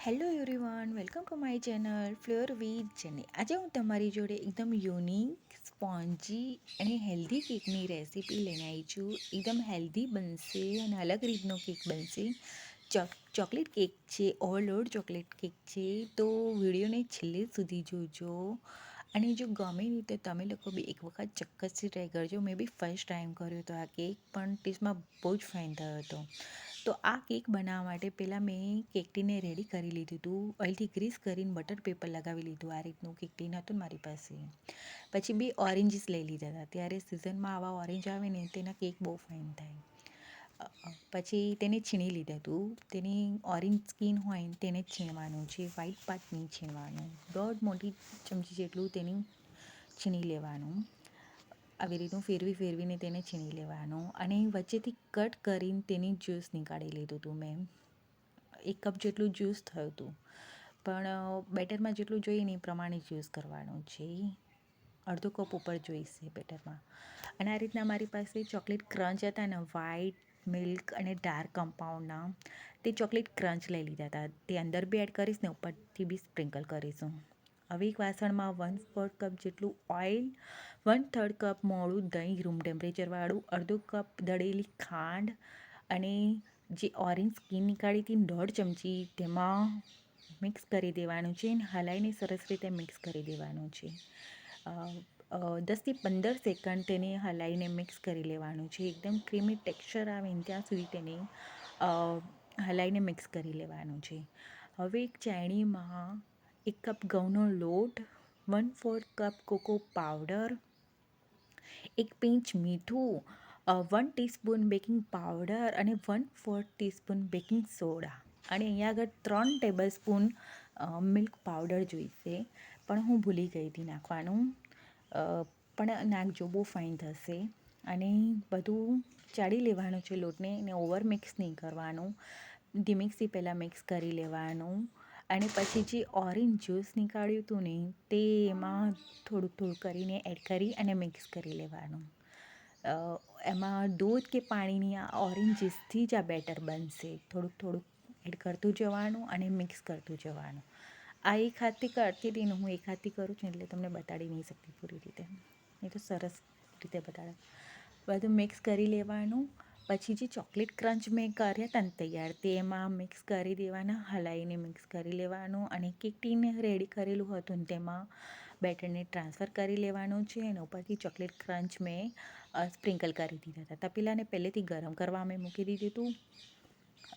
Hello everyone, welcome to my channel flavour with જેની. આજે હું તમારી જોડે એકદમ યુનિક, સ્પોન્જી અને હેલ્ધી કેકની રેસીપી લઈને આવી છું. એકદમ હેલ્ધી બનશે અને અલગ રીતનો કેક બનશે. ચોકલેટ કેક છે, ઓવરલોડ ચોકલેટ કેક છે. તો વિડીયોને છેલ્લે સુધી જોજો. અને જો ગમે નહીં તો તમે લોકો બી એક વખત ચોક્કસથી ટ્રાય કરજો. મેં બી ફર્સ્ટ ટાઈમ કર્યો હતો આ કેક, પણ ટેસ્ટમાં બહુ જ ફાઇન થયો હતો. તો આ કેક બનાવવા માટે પહેલાં મેં કેક ટીને રેડી કરી લીધું હતું. ઓઇલથી ગ્રીસ કરીને બટર પેપર લગાવી લીધું. આ રીતનું કેક ટીન હતું ને મારી પાસે. પછી બે ઓરેન્જીસ લઈ લીધા હતા. ત્યારે સિઝનમાં આવા ઓરેન્જ આવે ને તેના કેક બહુ ફાઇન થાય. પછી તેને છીણી લીધું હતું. તેની ઓરેન્જ સ્કીન હોય ને તેને જ છીણવાનું છે, વ્હાઈટ પાર્ટ નહીં છીણવાનું. દોઢ મોટી ચમચી જેટલું તેની છીણી લેવાનું. આવી રીતનું ફેરવીને તેને છીણી લેવાનું. અને વચ્ચેથી કટ કરીને તેની જ્યુસ નીકાળી લીધું હતું મેં. 1 કપ જેટલું જ્યુસ થયું હતું, પણ બેટરમાં જેટલું જોઈએ ને એ પ્રમાણે જ યુઝ કરવાનું છે. અડધો કપ ઉપર જોઈશે બેટરમાં. અને આ રીતના મારી પાસે ચોકલેટ ક્રંચ હતા ને, વ્હાઈટ મિલ્ક અને ડાર્ક કમ્પાઉન્ડના, તે ચોકલેટ ક્રંચ લઈ લીધા હતા. તે અંદર બી એડ કરીશ ને ઉપરથી બી સ્પ્રિંકલ કરીશું. હવે એક વાસણમાં 1/4 કપ જેટલું ઓઇલ, 1/3 કપ મોળું દહીં રૂમ ટેમ્પરેચરવાળું, અડધો કપ દળેલી ખાંડ અને જે ઓરેન્જ સ્કીન નીકાળી હતી 1/2 ચમચી તેમાં મિક્સ કરી દેવાનું છે. અને હલાવીને સરસ રીતે મિક્સ કરી દેવાનું છે. 10થી 15 સેકન્ડ તેને હલાવીને મિક્સ કરી લેવાનું છે. એકદમ ક્રીમી ટેક્સચર આવે ને ત્યાં સુધી તેને હલાવીને મિક્સ કરી લેવાનું છે. હવે એક ચાળણીમાં 1 કપ ઘઉંનો લોટ, 1/4 કપ કોકો પાવડર, 1 પિંચ મીઠું, 1 ટીસ્પૂન બેકિંગ પાવડર અને 1/4 ટીસ્પૂન બેકિંગ સોડા. અને અહીંયા આગળ 3 ટેબલ સ્પૂન મિલ્ક પાવડર જોઈશે, પણ હું ભૂલી ગઈ હતી નાખવાનું. પણ નાખજો, બહુ ફાઇન થશે. અને બધું ચાળી લેવાનું છે લોટને, ને ઓવર મિક્સ નહીં કરવાનું. ધીમીથી પહેલાં મિક્સ કરી લેવાનું. અને પછી જે ઓરેન્જ જ્યુસ નીકાળ્યું હતું ને તે એમાં થોડું કરીને એડ કરી અને મિક્સ કરી લેવાનું. એમાં દૂધ કે પાણીની આ ઓરેન્જ જ્યુસથી જ આ બેટર બનશે. થોડુંક એડ કરતું જવાનું અને મિક્સ કરતું જવાનું. આ એક હાથથી કરતી હતી ને, હું એક હાથથી કરું છું એટલે તમને બતાડી નહીં શકતી પૂરી રીતે. એ તો સરસ રીતે બતાડે. બધું મિક્સ કરી લેવાનું. પછી જે ચોકલેટ ક્રંચ મેં કર્યા હતા ને તૈયાર, તેમાં મિક્સ કરી દેવાના, હલાવીને મિક્સ કરી લેવાનું. અને કેક ટીને રેડી કરેલું હતું ને તેમાં બેટરને ટ્રાન્સફર કરી લેવાનું છે. અને ઉપરથી ચોકલેટ ક્રંચ મેં સ્પ્રિંકલ કરી દીધા હતા. તપેલાને પહેલેથી ગરમ કરવા મેં મૂકી દીધું હતું.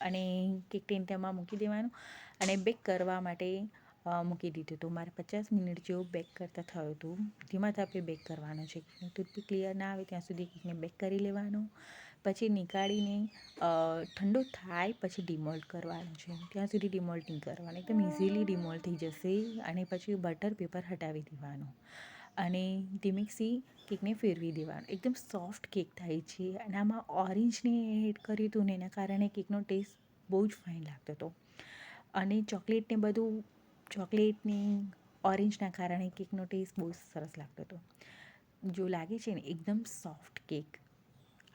અને કેક ટીન તેમાં મૂકી દેવાનું અને બેક કરવા માટે મૂકી દીધું હતું. મારે 50 મિનિટ જેવું બેક કરતાં થયું હતું. ધીમા તાપે બેક કરવાનું છે. ટૂથપીક ક્લિયર ના આવે ત્યાં સુધી કેકને બેક કરી લેવાનું. પછી નીકાળીને ઠંડો થાય પછી ડિમોલ્ડ કરવાનું છે. ત્યાં સુધી ડિમોલ્ડ નહીં કરવાનું, એકદમ ઇઝીલી ડિમોલ્ડ થઈ જશે. અને પછી બટર પેપર હટાવી દેવાનું અને ધીમીથી કેકને ફેરવી દેવાનું. એકદમ સોફ્ટ કેક થાય છે. અને આમાં ઓરેન્જને એડ કર્યું હતું ને એના કારણે કેકનો ટેસ્ટ બહુ જ ફાઇન લાગતો હતો. અને ચોકલેટને બધું, ચોકલેટની ઓરેન્જના કારણે કેકનો ટેસ્ટ બહુ સરસ લાગતો હતો. જો લાગે છે ને એકદમ સોફ્ટ કેક.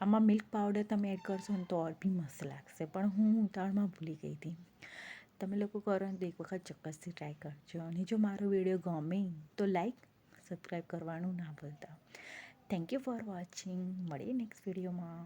આમાં મિલ્ક પાવડર તમે એડ કરશો ને તો ઓર બી મસ્ત લાગશે, પણ હું ઉતાવળમાં ભૂલી ગઈ હતી. તમે લોકો કરો ને તો એક વખત ચોક્કસથી ટ્રાય કરજો. અને જો મારો વિડીયો ગમે તો લાઈક, સબસ્ક્રાઈબ કરવાનું ના ભૂલતા. Thank you for watching. મળીએ નેક્સ્ટ વિડીયોમાં.